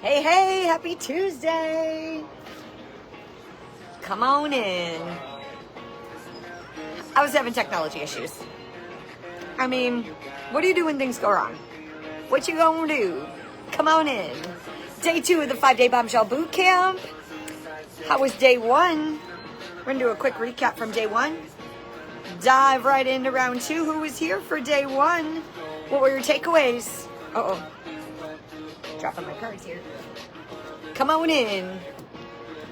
Hey, hey, happy Tuesday. Come on in. I was having technology issues. I mean, what do you do when things go wrong? What you gonna do? Come on in. Day 2 of the 5-day bombshell boot camp. How was day 1? We're gonna do a quick recap from day 1. Dive right into round 2. Who was here for day 1? What were your takeaways? Uh-oh. Dropping my cards here. Come on in.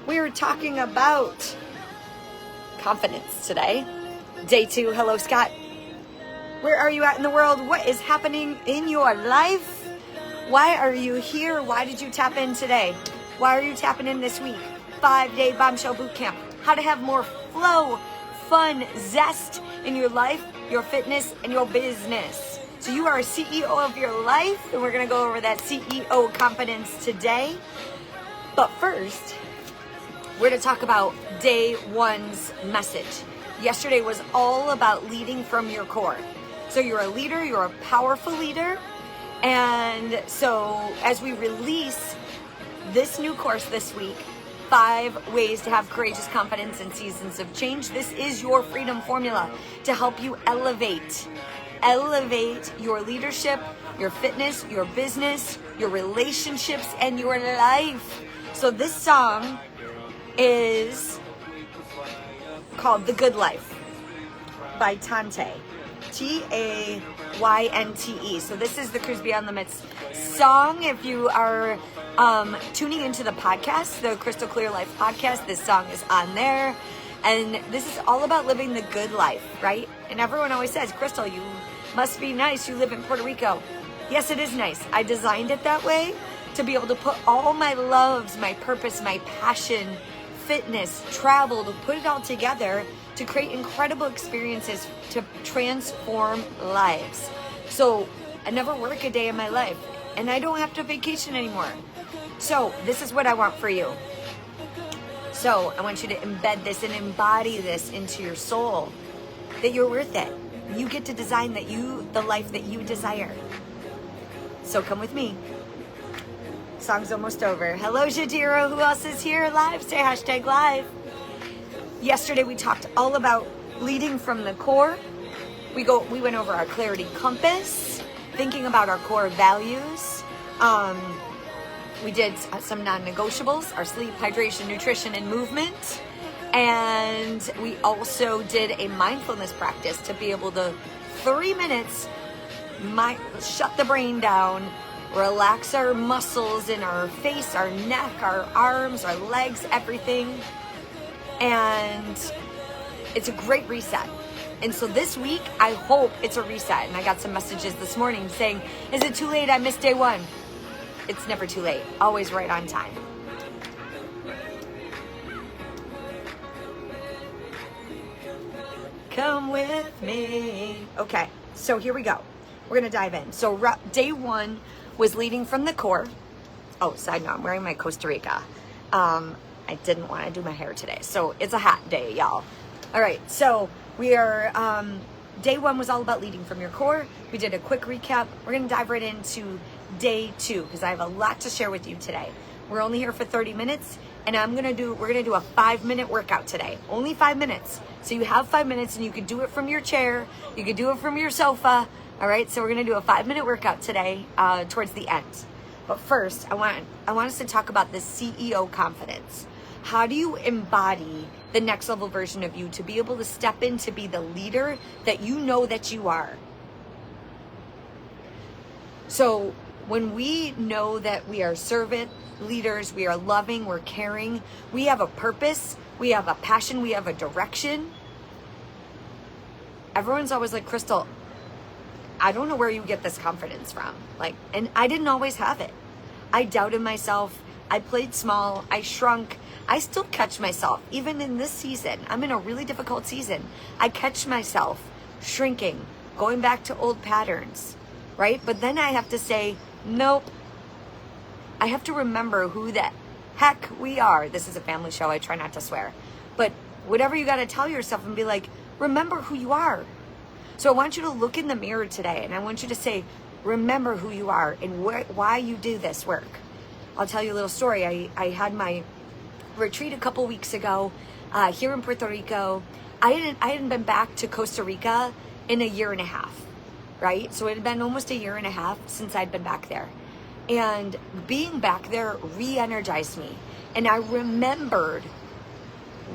We are talking about confidence today. Day 2. Hello, Scott. Where are you at in the world? What is happening in your life? Why are you here? Why did you tap in today? Why are you tapping in this week? 5-day bombshell boot camp. How to have more flow, fun, zest in your life, your fitness, and your business. So you are a CEO of your life, and we're going to go over that CEO confidence today. But first, we're going to talk about day 1's message. Yesterday was all about leading from your core. So you're a leader, you're a powerful leader. And so as we release this new course this week, 5 ways to have courageous confidence in seasons of change, this is your freedom formula to help you elevate your leadership, your fitness, your business, your relationships, and your life. So this song is called The Good Life by Tante. Tayynte. So this is the Cruise Beyond Limits song. If you are tuning into the podcast, the Crystal Clear Life podcast, this song is on there. And this is all about living the good life, right? And everyone always says, Crystal, you must be nice. You live in Puerto Rico. Yes, it is nice. I designed it that way to be able to put all my loves, my purpose, my passion, fitness, travel, to put it all together to create incredible experiences to transform lives. So I never work a day in my life, and I don't have to vacation anymore. So this is what I want for you. So I want you to embed this and embody this into your soul, that you're worth it. You get to design the life that you desire. So come with me. Song's almost over. Hello, Jadira. Who else is here live? Say hashtag live. Yesterday we talked all about leading from the core. We went over our clarity compass, thinking about our core values. We did some non-negotiables, our sleep, hydration, nutrition, and movement. And we also did a mindfulness practice to be able to 3 minutes shut the brain down, relax our muscles in our face, our neck, our arms, our legs, everything. And it's a great reset. And so this week, I hope it's a reset. And I got some messages this morning saying, is it too late? I missed day 1. It's never too late. Always right on time. Come with me. Okay, so here we go. We're going to dive in. So day 1 was leading from the core. Oh, side note, I'm wearing my Costa Rica. I didn't want to do my hair today, so it's a hot day, y'all. All right, so we are, day 1 was all about leading from your core. We did a quick recap. We're going to dive right into day 2 because I have a lot to share with you today. We're only here for 30 minutes, and we're going to do a 5-minute workout today. Only 5 minutes. So you have 5 minutes, and you can do it from your chair. You can do it from your sofa. All right, so we're going to do a 5-minute workout today towards the end. But first, I want us to talk about the CEO confidence. How do you embody the next level version of you to be able to step in to be the leader that you know that you are? So when we know that we are servant leaders, we are loving, we're caring, we have a purpose, we have a passion, we have a direction. Everyone's always like, Crystal, I don't know where you get this confidence from. And I didn't always have it. I doubted myself. I played small. I shrunk. I still catch myself, even in this season. I'm in a really difficult season. I catch myself shrinking, going back to old patterns, right? But then I have to say, nope. I have to remember who the heck we are. This is a family show. I try not to swear. But whatever you got to tell yourself and be like, remember who you are. So I want you to look in the mirror today, and I want you to say, remember who you are and why you do this work. I'll tell you a little story. I had my retreat a couple weeks ago here in Puerto Rico. I hadn't been back to Costa Rica in a year and a half, right? So it had been almost a year and a half since I'd been back there. And being back there re-energized me. And I remembered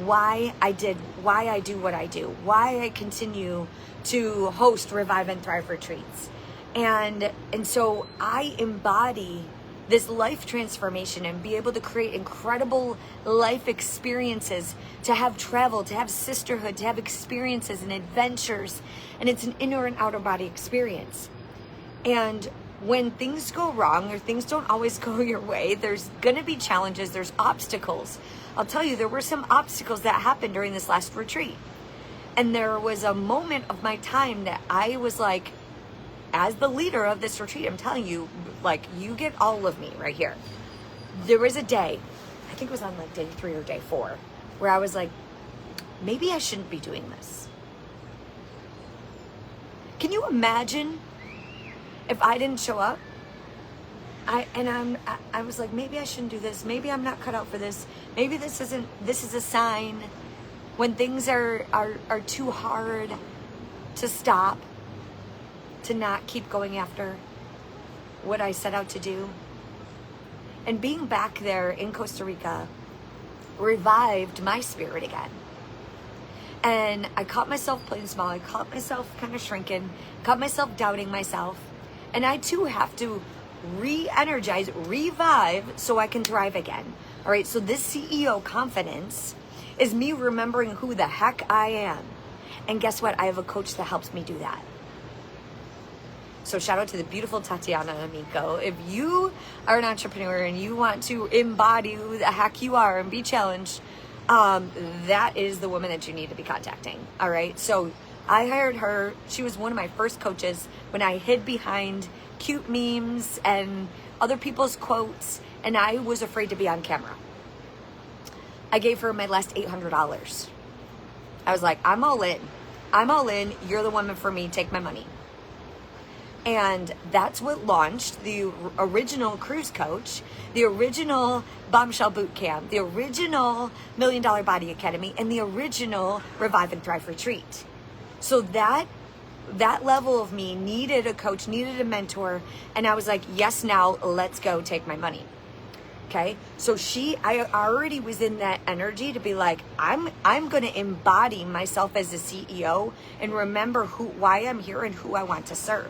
why I do what I do, why I continue to host Revive and Thrive retreats. And so I embody this life transformation and be able to create incredible life experiences, to have travel, to have sisterhood, to have experiences and adventures. And it's an inner and outer body experience. And when things go wrong or things don't always go your way, there's going to be challenges, there's obstacles. I'll tell you, there were some obstacles that happened during this last retreat. And there was a moment of my time that I was like, as the leader of this retreat, I'm telling you, like, you get all of me right here. There was a day, I think it was on like day 3 or day 4, where I was like, maybe I shouldn't be doing this. Can you imagine if I didn't show up? I was like, maybe I shouldn't do this. Maybe I'm not cut out for this. Maybe this is a sign when things are too hard to stop, to not keep going after what I set out to do. And being back there in Costa Rica revived my spirit again. And I caught myself playing small. I caught myself kind of shrinking, caught myself doubting myself. And I too have to re-energize, revive so I can thrive again. All right, so this CEO confidence is me remembering who the heck I am. And guess what? I have a coach that helps me do that. So shout out to the beautiful Tatiana Amico. If you are an entrepreneur and you want to embody who the heck you are and be challenged, that is the woman that you need to be contacting. All right. So I hired her. She was one of my first coaches when I hid behind cute memes and other people's quotes, and I was afraid to be on camera. I gave her my last $800. I was like, I'm all in. I'm all in. You're the woman for me. Take my money. And that's what launched the original cruise coach, the original bombshell boot camp, the original $1 Million Body Academy, and the original Revive and Thrive retreat. So that level of me needed a coach, needed a mentor. And I was like, yes, now let's go take my money. Okay. So I already was in that energy to be like, I'm going to embody myself as a CEO and remember why I'm here and who I want to serve.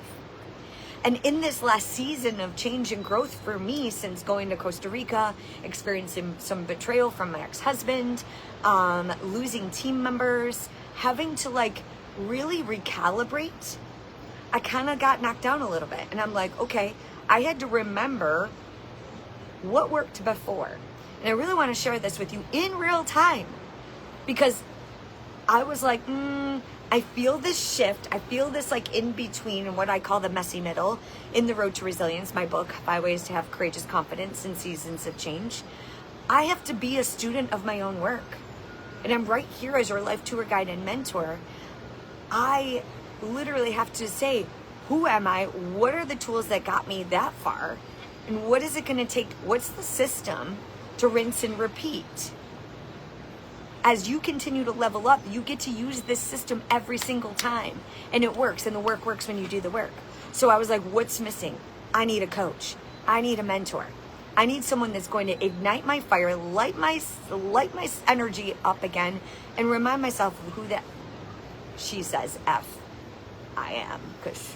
And in this last season of change and growth for me, since going to Costa Rica, experiencing some betrayal from my ex-husband, losing team members, having to like really recalibrate, I kind of got knocked down a little bit. And I'm like, okay, I had to remember what worked before. And I really want to share this with you in real time, because I was like, I feel this shift. I feel this like in between and what I call the messy middle in The Road to Resilience, my book, 5 Ways to Have Courageous Confidence in Seasons of Change. I have to be a student of my own work. And I'm right here as your life tour guide and mentor. I literally have to say, who am I? What are the tools that got me that far? And what is it going to take? What's the system to rinse and repeat? As you continue to level up, you get to use this system every single time. And it works. And the work works when you do the work. So I was like, what's missing? I need a coach. I need a mentor. I need someone that's going to ignite my fire, light my energy up again, and remind myself of who that, she says, I am, because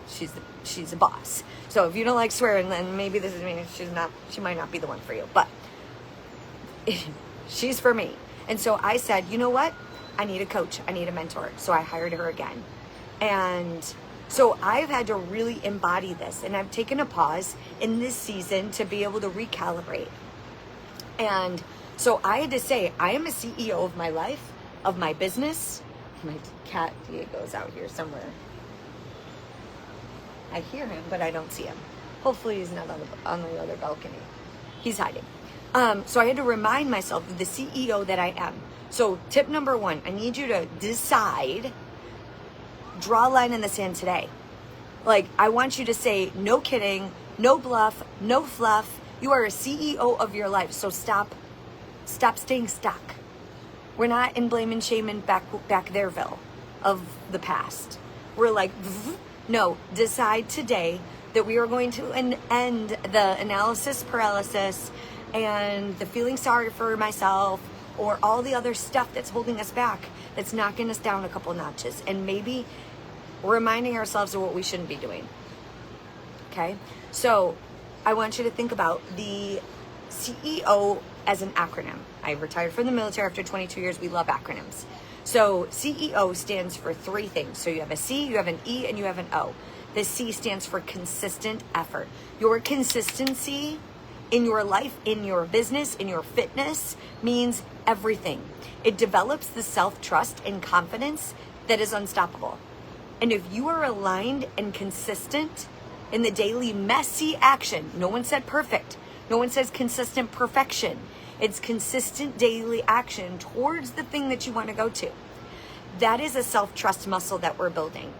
she's a boss. So if you don't like swearing, then maybe this is me. She might not be the one for you, but she's for me. And so I said, you know what? I need a coach. I need a mentor. So I hired her again. And so I've had to really embody this. And I've taken a pause in this season to be able to recalibrate. And so I had to say, I am a CEO of my life, of my business. My cat Diego's out here somewhere. I hear him, but I don't see him. Hopefully he's not on the other balcony. He's hiding. So I had to remind myself of the CEO that I am. So tip number 1, I need you to decide, draw a line in the sand today. Like, I want you to say, no kidding, no bluff, no fluff, You are a CEO of your life. So stop staying stuck. We're not in blame and shame and back thereville of the past. We're like, no, decide today that we are going to end the analysis paralysis and the feeling sorry for myself or all the other stuff that's holding us back, that's knocking us down a couple notches, and maybe reminding ourselves of what we shouldn't be doing. Okay? So I want you to think about the CEO as an acronym. I retired from the military after 22 years. We love acronyms. So CEO stands for three things. So you have a C, you have an E, and you have an O. The C stands for consistent effort. Your consistency in your life, in your business, in your fitness means everything. It develops the self-trust and confidence that is unstoppable. And if you are aligned and consistent in the daily messy action, no one said perfect. No one says consistent perfection. It's consistent daily action towards the thing that you want to go to. That is a self-trust muscle that we're building.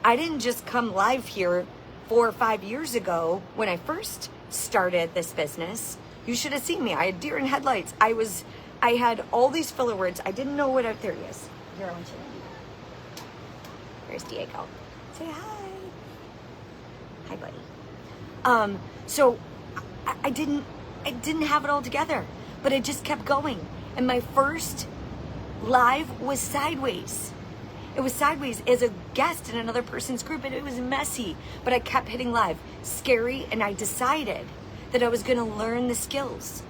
I didn't just come live here 4 or 5 years ago when I first started this business. You should have seen me. I had deer in headlights. I had all these filler words. I didn't know what there he is. Here, I want you to. There's Diego. Say hi. Hi, buddy. So I didn't have it all together, but I just kept going. And my first live was sideways. It was sideways as a guest in another person's group, and it was messy, but I kept hitting live. Scary, and I decided that I was going to learn the skills.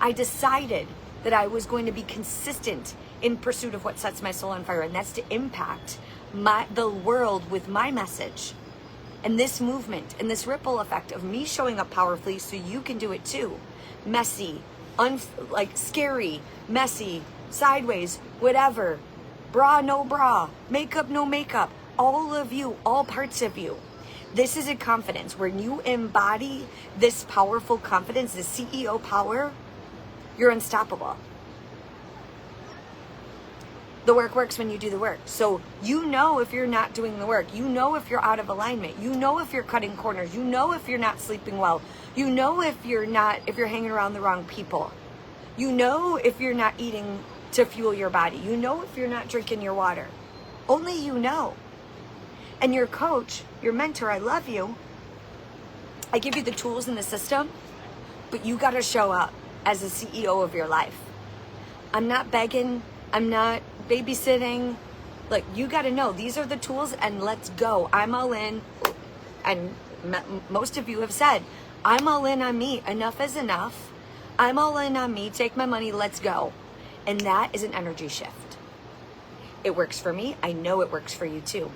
I decided that I was going to be consistent in pursuit of what sets my soul on fire, and that's to impact the world with my message. And this movement and this ripple effect of me showing up powerfully so you can do it too. Messy, scary, messy, sideways, whatever. Bra, no bra, makeup, no makeup. All of you, all parts of you. This is a confidence. When you embody this powerful confidence, the CEO power, you're unstoppable. The work works when you do the work. So you know if you're not doing the work. You know if you're out of alignment. You know if you're cutting corners. You know if you're not sleeping well. You know if you're hanging around the wrong people. You know if you're not eating to fuel your body. You know if you're not drinking your water. Only you know. And your coach, your mentor, I love you. I give you the tools and the system, but you got to show up as a CEO of your life. I'm not begging. I'm not babysitting. Like, you got to know these are the tools, and let's go. I'm all in. And most of you have said, I'm all in on me. Enough is enough. I'm all in on me. Take my money. Let's go. And that is an energy shift. It works for me. I know it works for you too.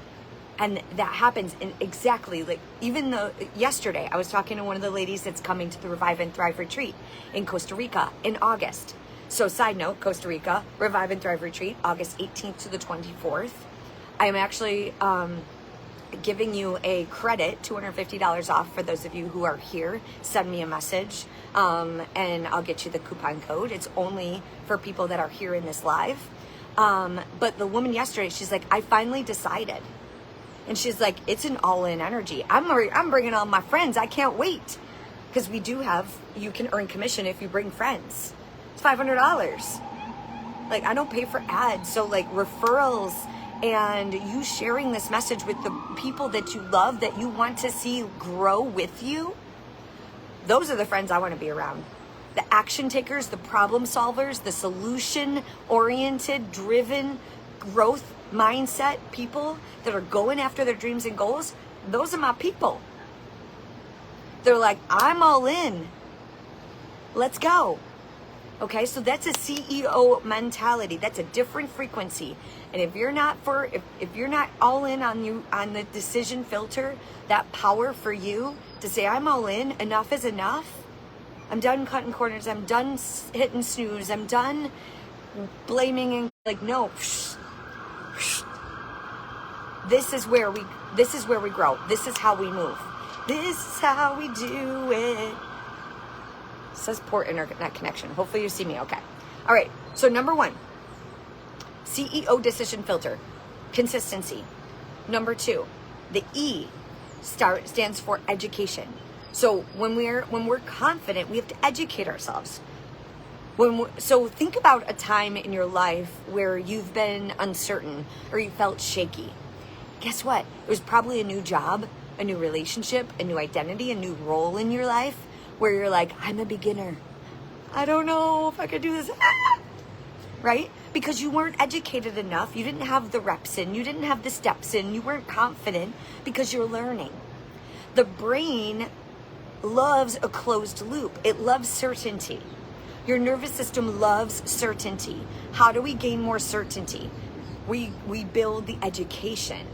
And that happens in exactly, like, even though yesterday I was talking to one of the ladies that's coming to the Revive and Thrive retreat in Costa Rica in August. So side note, Costa Rica, Revive and Thrive retreat, August 18th to the 24th. I am actually giving you a credit, $250 off for those of you who are here. Send me a message and I'll get you the coupon code. It's only for people that are here in this live. But the woman yesterday, she's like, I finally decided. And she's like, it's an all-in energy. I'm bringing all my friends. I can't wait. Because we do have, you can earn commission if you bring friends. It's $500. Like, I don't pay for ads. So like referrals and you sharing this message with the people that you love, that you want to see grow with you, those are the friends I want to be around. The action takers, the problem solvers, the solution-oriented, driven, growth mindset people that are going after their dreams and goals, those are my people. They're like, I'm all in. Let's go. Okay, so that's a CEO mentality. That's a different frequency. And if you're not if you're not all in on the decision filter, that power for you to say, I'm all in, enough is enough. I'm done cutting corners. I'm done hitting snooze. I'm done blaming and like, no. This is where we grow. This is how we move. This is how we do it. It says poor internet connection. Hopefully you see me okay. All right. So number 1, CEO decision filter, consistency. Number 2, the E stands for education. So when we're confident, we have to educate ourselves. So think about a time in your life where you've been uncertain or you felt shaky. Guess what? It was probably a new job, a new relationship, a new identity, a new role in your life where you're like, I'm a beginner. I don't know if I could do this. Right? Because you weren't educated enough. You didn't have the reps in. You didn't have the steps in. You weren't confident because you're learning. The brain loves a closed loop. It loves certainty. Your nervous system loves certainty. How do we gain more certainty? We build the education.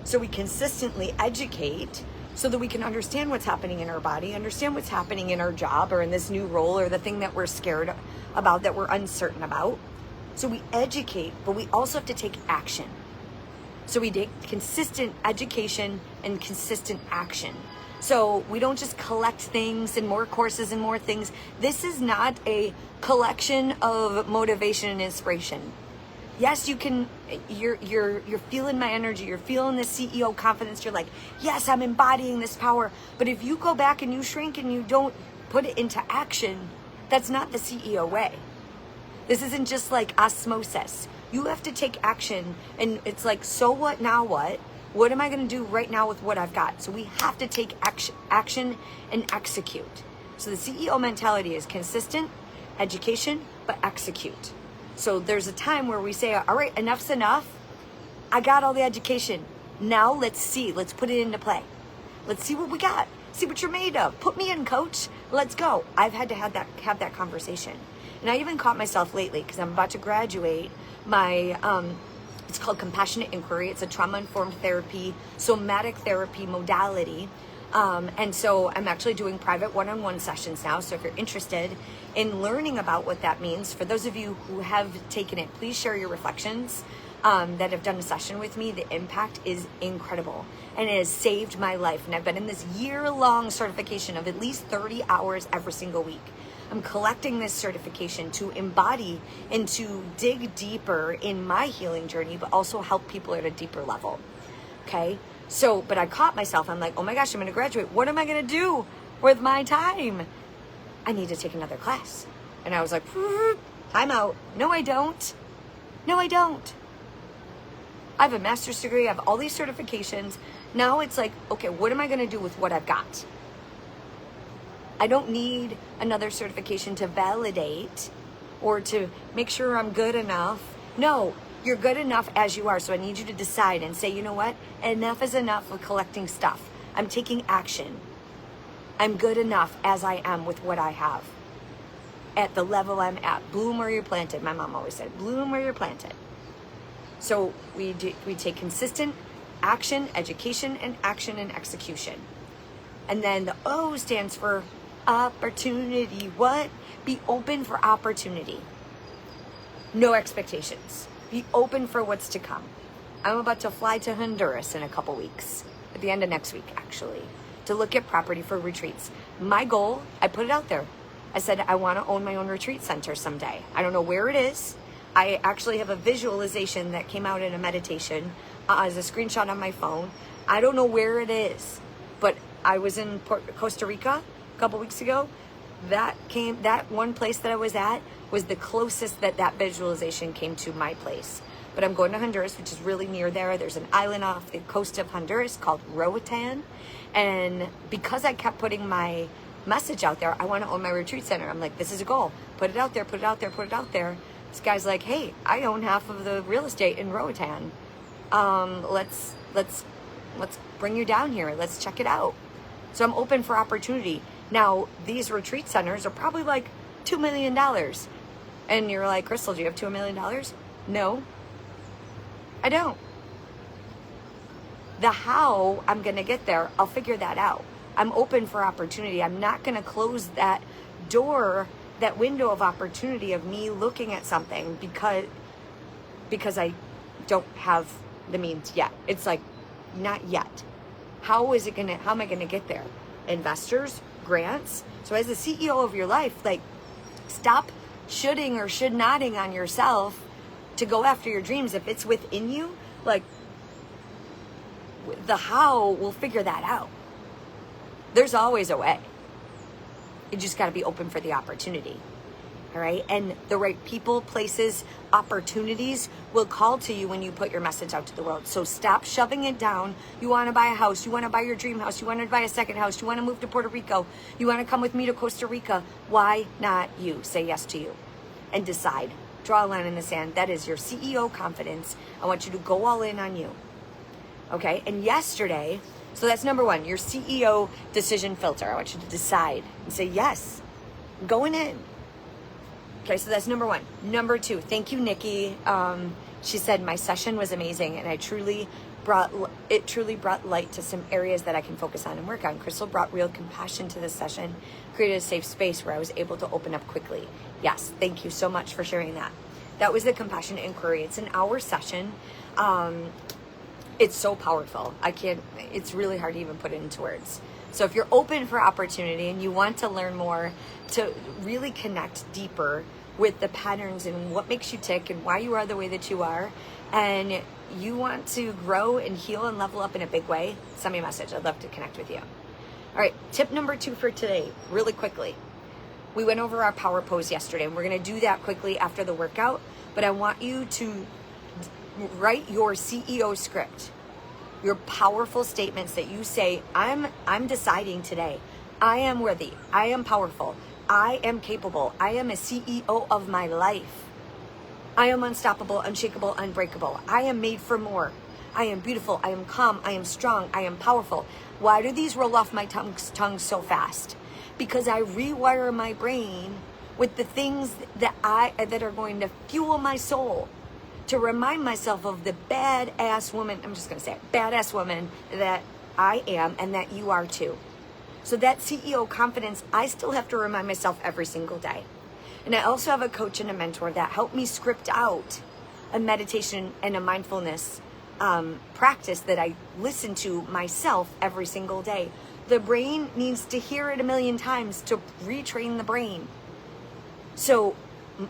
So we consistently educate so that we can understand what's happening in our body, understand what's happening in our job or in this new role or the thing that we're scared about, that we're uncertain about. So we educate, but we also have to take action. So we take consistent education and consistent action. So we don't just collect things and more courses and more things. This is not a collection of motivation and inspiration. Yes, you can, you're feeling my energy, you're feeling the CEO confidence, you're like, yes, I'm embodying this power. But if you go back and you shrink and you don't put it into action, that's not the CEO way. This isn't just like osmosis. You have to take action, and it's like, so what, now what? What am I going to do right now with what I've got? So we have to take action and execute. So the CEO mentality is consistent, education, but execute. So there's a time where we say, all right, enough's enough. I got all the education. Now let's see. Let's put it into play. Let's see what we got. See what you're made of. Put me in, coach. Let's go. I've had to have that conversation. And I even caught myself lately because I'm about to graduate my, it's called compassionate inquiry. It's a trauma-informed therapy, somatic therapy modality. And so I'm actually doing private one-on-one sessions now. So if you're interested in learning about what that means, for those of you who have taken it, please share your reflections that have done a session with me. The impact is incredible and it has saved my life. And I've been in this year-long certification of at least 30 hours every single week. I'm collecting this certification to embody and to dig deeper in my healing journey, but also help people at a deeper level. Okay? So, but I caught myself. I'm like, oh my gosh, I'm going to graduate. What am I going to do with my time? I need to take another class. And I was like, time out. No, I don't. No, I don't. I have a master's degree. I have all these certifications. Now it's like, okay, what am I going to do with what I've got? I don't need another certification to validate or to make sure I'm good enough. No, you're good enough as you are. So I need you to decide and say, you know what? Enough is enough of collecting stuff. I'm taking action. I'm good enough as I am with what I have. At the level I'm at. Bloom where you're planted. My mom always said, bloom where you're planted. So we take consistent action, education, and action and execution. And then the O stands for opportunity. What? Be open for opportunity. No expectations. Be open for what's to come. I'm about to fly to Honduras in a couple weeks, at the end of next week actually, to look at property for retreats. My goal, I put it out there. I said I want to own my own retreat center someday. I don't know where it is. I actually have a visualization that came out in a meditation as a screenshot on my phone. I don't know where it is, but I was in Costa Rica a couple weeks ago. That one place that I was at was the closest that visualization came to my place. But I'm going to Honduras, which is really near there. There's an island off the coast of Honduras called Roatan. And because I kept putting my message out there, I want to own my retreat center. I'm like, this is a goal. Put it out there, put it out there, put it out there. This guy's like, hey, I own half of the real estate in Roatan. Let's bring you down here. Let's check it out. So I'm open for opportunity. Now, these retreat centers are probably like $2 million. And you're like, Crystal, do you have $2 million? No, I don't. The how I'm going to get there, I'll figure that out. I'm open for opportunity. I'm not going to close that door, that window of opportunity of me looking at something because I don't have the means yet. It's like, not yet. How am I going to get there? Investors, grants. So as the CEO of your life, like, stop shoulding or should nodding on yourself to go after your dreams. If it's within you, like, the how will figure that out. There's always a way. You just got to be open for the opportunity. All right. And the right people, places, opportunities will call to you when you put your message out to the world. So stop shoving it down. You want to buy a house. You want to buy your dream house. You want to buy a second house. You want to move to Puerto Rico. You want to come with me to Costa Rica. Why not you? Say yes to you and decide. Draw a line in the sand. That is your CEO confidence. I want you to go all in on you. Okay. And yesterday, so that's number one, your CEO decision filter. I want you to decide and say, yes, I'm going in. Okay, so that's number one. Number two, thank you, Nikki. She said, my session was amazing and it truly brought light to some areas that I can focus on and work on. Crystal brought real compassion to this session, created a safe space where I was able to open up quickly. Yes, thank you so much for sharing that. That was the compassion inquiry. It's an hour session. It's so powerful. It's really hard to even put it into words. So if you're open for opportunity and you want to learn more, to really connect deeper with the patterns and what makes you tick and why you are the way that you are, and you want to grow and heal and level up in a big way, send me a message. I'd love to connect with you. All right, tip number 2 for today, really quickly. We went over our power pose yesterday, and we're going to do that quickly after the workout, but I want you to write your CEO script, your powerful statements that you say, I'm deciding today. I am worthy. I am powerful. I am capable. I am a CEO of my life. I am unstoppable, unshakable, unbreakable. I am made for more. I am beautiful. I am calm. I am strong. I am powerful. Why do these roll off my tongue so fast? Because I rewire my brain with the things that are going to fuel my soul, to remind myself of the badass woman, I'm just going to say it, badass woman that I am and that you are too. So that CEO confidence, I still have to remind myself every single day. And I also have a coach and a mentor that helped me script out a meditation and a mindfulness practice that I listen to myself every single day. The brain needs to hear it 1,000,000 times to retrain the brain. So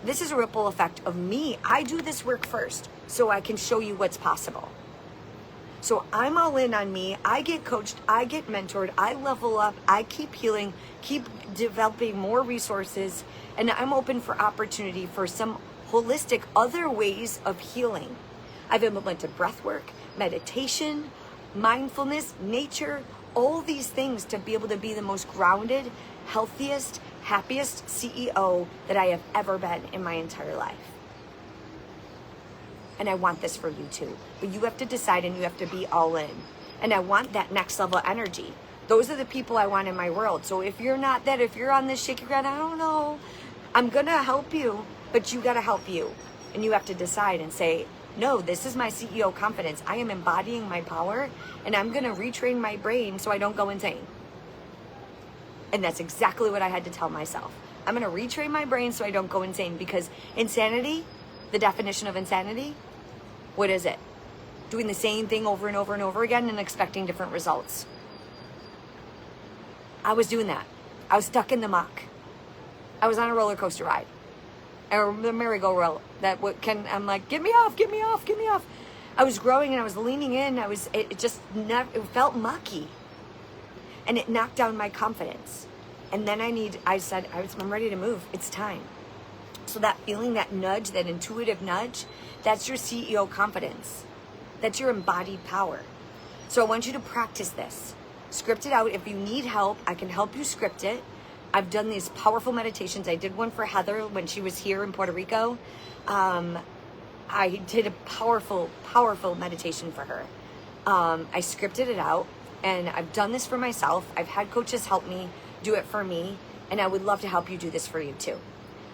this is a ripple effect of me. I do this work first so I can show you what's possible. So I'm all in on me. I get coached. I get mentored. I level up. I keep healing, keep developing more resources, and I'm open for opportunity for some holistic other ways of healing. I've implemented breath work, meditation, mindfulness, nature, all these things to be able to be the most grounded, healthiest, happiest CEO that I have ever been in my entire life. And I want this for you too. But you have to decide and you have to be all in. And I want that next level energy. Those are the people I want in my world. So if you're not that, if you're on this shaky ground, I don't know, I'm going to help you, but you got to help you. And you have to decide and say, no, this is my CEO confidence. I am embodying my power and I'm going to retrain my brain so I don't go insane. And that's exactly what I had to tell myself. I'm going to retrain my brain so I don't go insane, because insanity, the definition of insanity, what is it? Doing the same thing over and over and over again and expecting different results. I was doing that. I was stuck in the muck. I was on a roller coaster ride. Or the merry-go-round. I'm like, get me off, get me off, get me off. I was growing and I was leaning in. It felt mucky. And it knocked down my confidence. And then I'm ready to move. It's time. So that feeling, that nudge, that intuitive nudge, that's your CEO confidence. That's your embodied power. So I want you to practice this. Script it out. If you need help, I can help you script it. I've done these powerful meditations. I did one for Heather when she was here in Puerto Rico. I did a powerful, powerful meditation for her. I scripted it out, and I've done this for myself. I've had coaches help me do it for me, and I would love to help you do this for you too.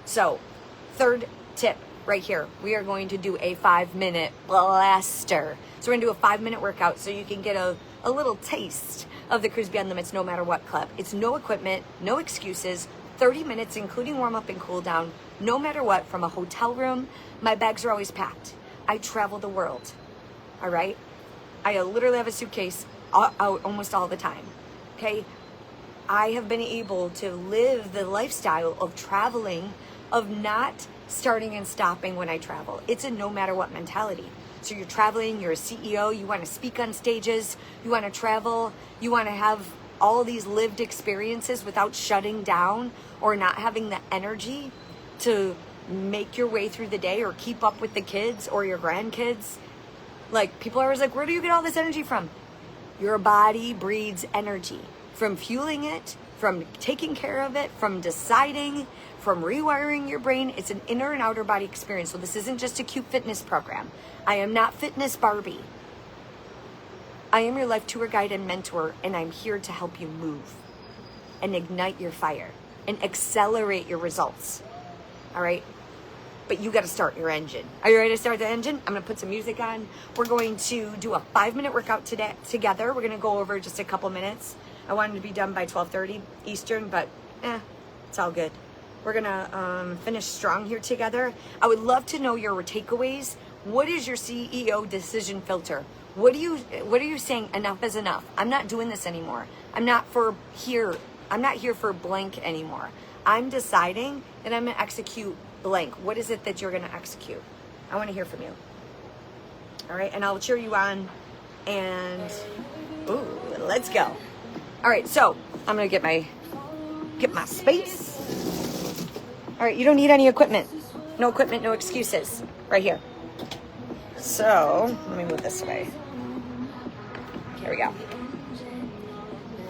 So, third tip right here. We are going to do a 5-minute blaster. So we're going to do a 5-minute workout so you can get a little taste of the Cruise Beyond Limits No Matter What Club. It's no equipment, no excuses, 30 minutes including warm up and cool down, no matter what, from a hotel room. My bags are always packed. I travel the world, all right? I literally have a suitcase out almost all the time, okay? I have been able to live the lifestyle of traveling, of not starting and stopping when I travel. It's a no matter what mentality. So you're traveling, you're a CEO, you want to speak on stages, you want to travel, you want to have all these lived experiences without shutting down or not having the energy to make your way through the day or keep up with the kids or your grandkids. Like, people are always like, where do you get all this energy from? Your body breeds energy from fueling it, from taking care of it, from deciding, from rewiring your brain. It's an inner and outer body experience. So this isn't just a cute fitness program. I am not Fitness Barbie. I am your life tour guide and mentor, and I'm here to help you move and ignite your fire and accelerate your results. All right? But you got to start your engine. Are you ready to start the engine? I'm going to put some music on. We're going to do a 5-minute workout today together. We're going to go over just a couple minutes. I wanted to be done by 12:30 Eastern, but it's all good. We're going to finish strong here together. I would love to know your takeaways. What is your CEO decision filter? What are you saying enough is enough? I'm not doing this anymore. I'm not here for blank anymore. I'm deciding that I'm going to execute blank. What is it that you're going to execute? I want to hear from you. All right, and I'll cheer you on. And let's go. All right, so I'm going to get my space. All right, you don't need any equipment. No equipment, no excuses. Right here. So let me move this away. Here we go.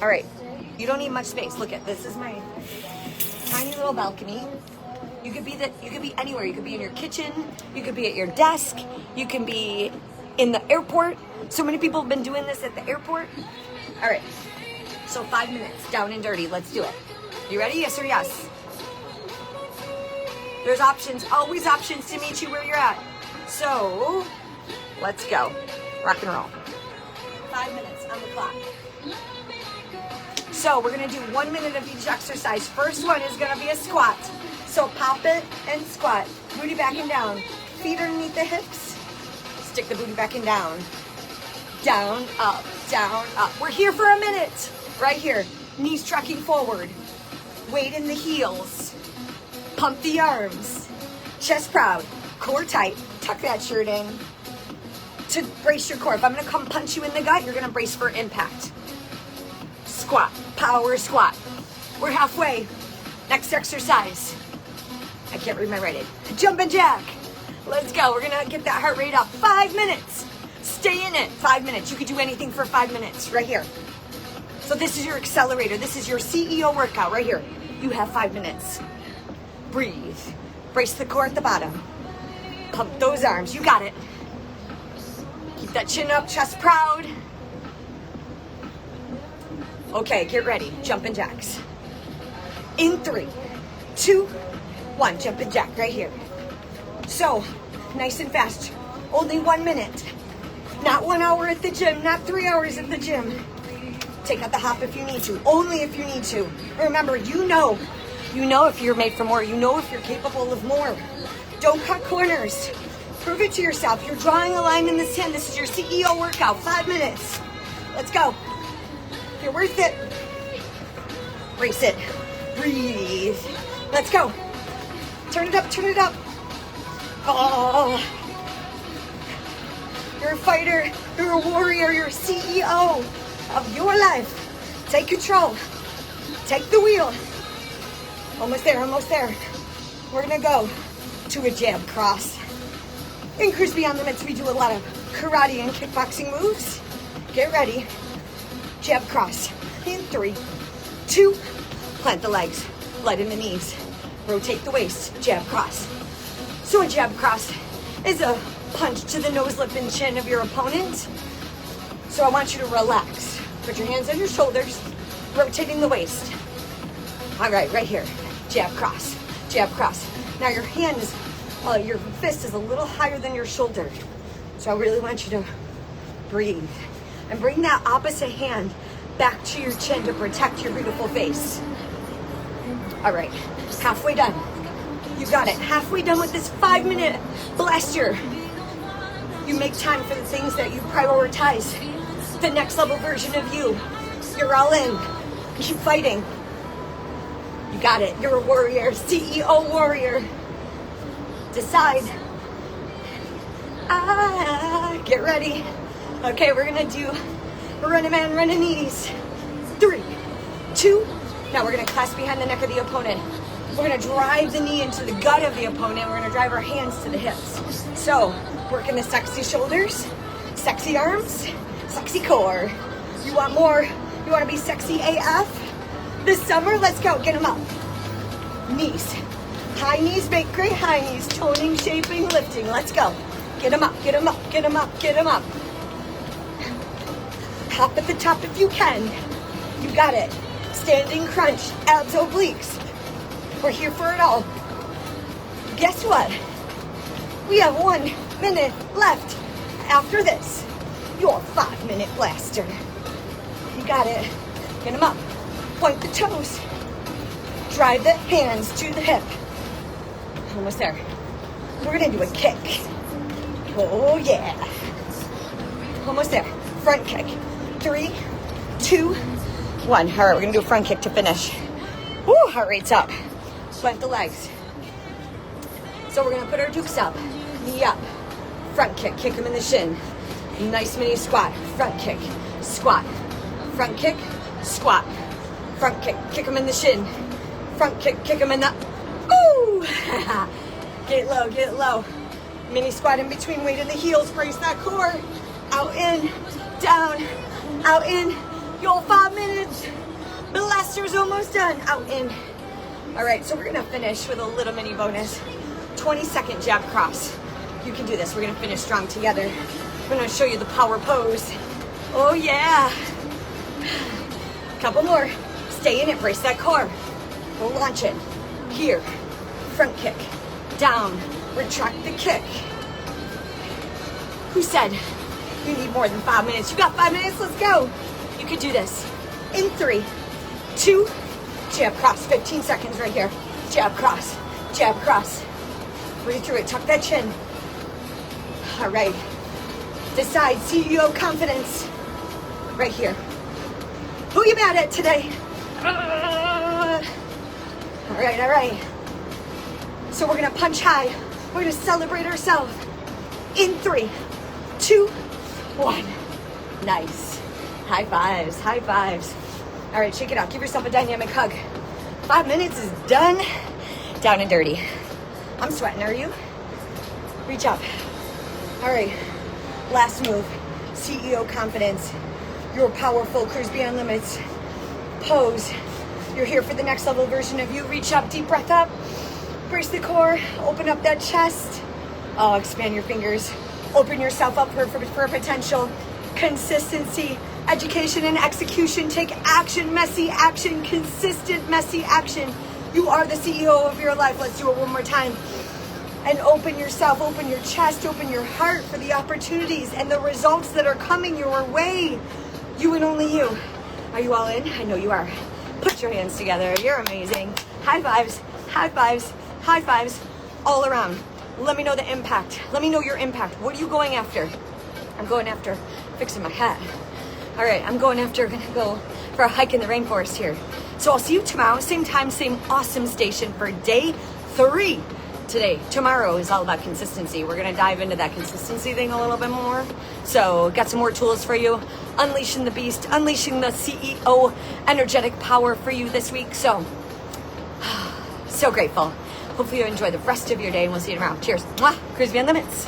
All right, you don't need much space. Look at this. Is my tiny little balcony. You could be anywhere. You could be in your kitchen. You could be at your desk. You can be in the airport. So many people have been doing this at the airport. All right. So 5 minutes, down and dirty. Let's do it. You ready? Yes or yes? There's options, always options to meet you where you're at. So let's go. Rock and roll. 5 minutes on the clock. So we're gonna do 1 minute of each exercise. First one is gonna be a squat. So pop it and squat. Booty back and down. Feet underneath the hips. Stick the booty back and down. Down, up, down, up. We're here for a minute. Right here. Knees tracking forward. Weight in the heels. Pump the arms. Chest proud. Core tight. Tuck that shirt in. To brace your core. If I'm going to come punch you in the gut, you're going to brace for impact. Squat. Power squat. We're halfway. Next exercise. I can't read my writing. Jumping jack. Let's go. We're going to get that heart rate up. 5 minutes. Stay in it. 5 minutes. You could do anything for 5 minutes. Right here. So this is your accelerator. This is your CEO workout right here. You have 5 minutes. Breathe. Brace the core at the bottom. Pump those arms. You got it. Keep that chin up, chest proud. Okay, get ready. Jumping jacks. In 3, 2, 1. Jumping jack right here. So, nice and fast. Only 1 minute. Not 1 hour at the gym. Not 3 hours at the gym. Take out the hop if you need to. Only if you need to. Remember, you know if you're made for more. You know if you're capable of more. Don't cut corners. Prove it to yourself. You're drawing a line in the sand. This is your CEO workout. 5 minutes. Let's go. You're worth it. Brace it. Breathe. Let's go. Turn it up. Turn it up. Oh. You're a fighter. You're a warrior. You're a CEO of your life. Take control. Take the wheel. Almost there, almost there. We're gonna go to a jab cross. In Cruise Beyond Limits, we do a lot of karate and kickboxing moves. Get ready. Jab cross. In 3, 2, plant the legs, light in the knees. Rotate the waist, jab cross. So a jab cross is a punch to the nose, lip, and chin of your opponent. So I want you to relax. Put your hands on your shoulders, rotating the waist. All right, right here. Jab cross, jab cross. Now your hand is, your fist is a little higher than your shoulder. So I really want you to breathe. And bring that opposite hand back to your chin to protect your beautiful face. All right, halfway done. You got it. Halfway done with this 5 minute blaster. You make time for the things that you prioritize. The next level version of you. You're all in. Keep fighting. You got it. You're a warrior. CEO warrior. Decide. Get ready. Okay, we're gonna do running man, running knees. 3, 2. Now we're gonna clasp behind the neck of the opponent. We're gonna drive the knee into the gut of the opponent. We're gonna drive our hands to the hips. So, working the sexy shoulders, sexy arms, sexy core. You want more? You wanna be sexy AF? This summer, let's go, get them up. Knees. High knees make great high knees. Toning, shaping, lifting. Let's go. Get them up, get them up, get them up, get them up. Hop at the top if you can. You got it. Standing crunch, abs, obliques. We're here for it all. Guess what? We have 1 minute left after this. Your 5-minute blaster. You got it. Get them up. Point the toes. Drive the hands to the hip. Almost there. We're gonna do a kick. Oh yeah. Almost there. Front kick. 3, 2, 1. All right, we're gonna do a front kick to finish. Woo, heart rate's up. Plant the legs. So we're gonna put our dukes up. Knee up. Front kick. Kick them in the shin. Nice mini squat. Front kick. Squat. Front kick. Squat. Front kick. Kick them in the shin. Front kick. Kick them in the... Ooh! Get low. Get low. Mini squat in between. Weight in the heels. Brace that core. Out, in. Down. Out, in. Your 5 minutes. Blaster's almost done. Out, in. All right, so we're gonna finish with a little mini bonus. 20-second jab cross. You can do this. We're gonna finish strong together. I'm gonna show you the power pose. Oh yeah. Couple more. Stay in it, brace that core. We'll launch it. Here, front kick. Down, retract the kick. Who said you need more than 5 minutes? You got 5 minutes, let's go. You can do this. In 3, 2, jab cross, 15 seconds right here. Jab cross, jab cross. Breathe through it, tuck that chin. All right. Decide CEO confidence. Right here. Who you mad at today? All right. So we're gonna punch high. We're gonna celebrate ourselves. In 3, 2, 1. Nice. High fives, high fives. All right, shake it out. Give yourself a dynamic hug. 5 minutes is done. Down and dirty. I'm sweating, are you? Reach up. All right, last move. CEO confidence. You're powerful, cruise beyond limits. Pose. You're here for the next level version of you. Reach up, deep breath up. Brace the core, open up that chest. Oh, expand your fingers. Open yourself up for potential. Consistency, education, and execution. Take action, messy action, consistent, messy action. You are the CEO of your life. Let's do it one more time. And open yourself, open your chest, open your heart for the opportunities and the results that are coming your way. You and only you. Are you all in? I know you are. Put your hands together. You're amazing. High fives, high fives, high fives all around. Let me know the impact. Let me know your impact. What are you going after? I'm going after fixing my hat. All right, I'm gonna go for a hike in the rainforest here. So I'll see you tomorrow, same time, same awesome station for day 3. Tomorrow is all about consistency. We're gonna dive into that consistency thing a little bit more. So got some more tools for you. Unleashing the beast, unleashing the CEO energetic power for you this week. So grateful. Hopefully you enjoy the rest of your day and we'll see you tomorrow. Cheers. Mwah. Cruise beyond limits.